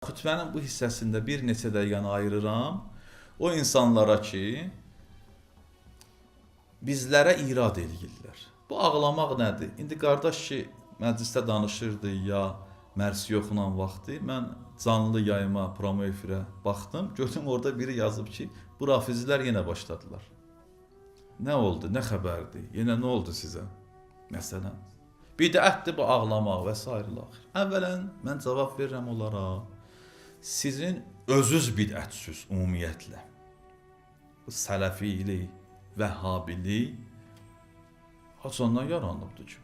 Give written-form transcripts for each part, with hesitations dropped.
Xütbənin bu hissəsində bir neçə dəqiqəni ayırıram o insanlara ki, bizlərə irad eləyirlər. Bu ağlamaq nədir? İndi qardaş ki, məclisdə danışırdı ya mərsi yoxunan vaxtı, mən canlı yayıma, promo efirə baxdım, gördüm orada biri yazıb ki, bu rafizilər yenə başladılar. Nə oldu, nə xəbərdir, yenə nə oldu sizə? Məsələn, bidətdir bu ağlamaq və s. Əvvələn, mən cavab verirəm onlara, sizin özünüz bidətsüz ümumiyyətlə. Bu sələfilik, vəhhabilik haçandan yaranıbdır ki?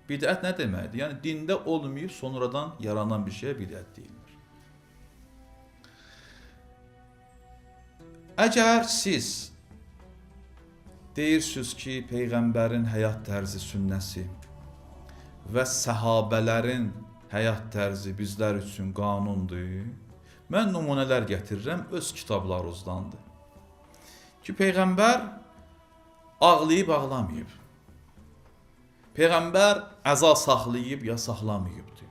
Bidət nə deməkdir? Yəni, dində olmayıb, sonradan yaranan bir şeyə bidət deyilir. Əgər siz deyirsiniz ki, Peyğəmbərin həyat tərzi sünnəsi və səhabələrin həyat tərzi bizlər üçün qanundur, mən nümunələr gətirirəm, öz kitablarınızdandır. Ki, Peyğəmbər ağlayıb, ağlamayıb. Peyğəmbər əza saxlayıb, ya saxlamayıbdır.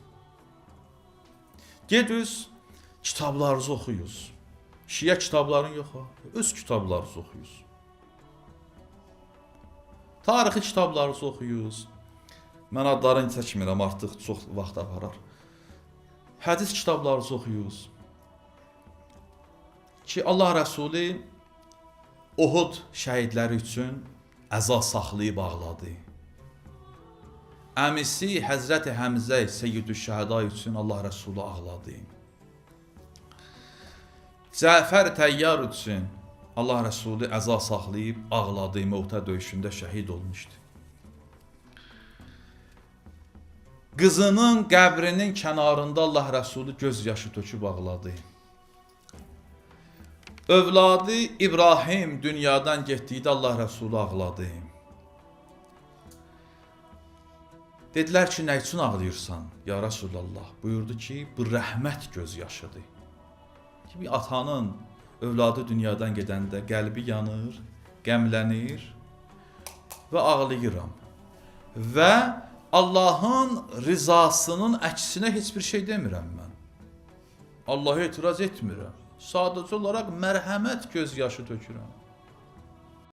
Gediniz, kitablarınızı oxuyuz. Şiə kitabların yox, öz kitablarınızı oxuyuz. Tarixi kitablarınızı oxuyuz. Mən adlarını çəkmirəm, artıq çox vaxt aparar. Hədis kitablarınızı oxuyuz. Ki, Allah Rəsulü Uhud şəhidləri üçün əza saxlayıb ağladı. Əmisi Həzrəti Həmzə Seyyidü Şəhəda üçün Allah Rəsulü ağladı. Cəfər Təyyar üçün Allah Rəsulü əza saxlayıb ağladı, Mövtə döyüşündə şəhid olmuşdu. Qızının qəbrinin kənarında Allah Rəsulü göz yaşı töküb ağladı. Övladı İbrahim dünyadan getdikdə Allah Rəsulü ağladı. Dedilər ki, nə üçün ağlayırsan, ya Rəsulallah? Buyurdu ki, bu rəhmət göz yaşıdır. Ki, bir atanın övladı dünyadan gedəndə qəlbi yanır, qəmlənir və ağlayıram. Və Allahın rizasının əksinə heç bir şey demirəm mən. Allah'a etiraz etmirəm. Sadəcə olaraq mərhəmət göz yaşı tökürəm.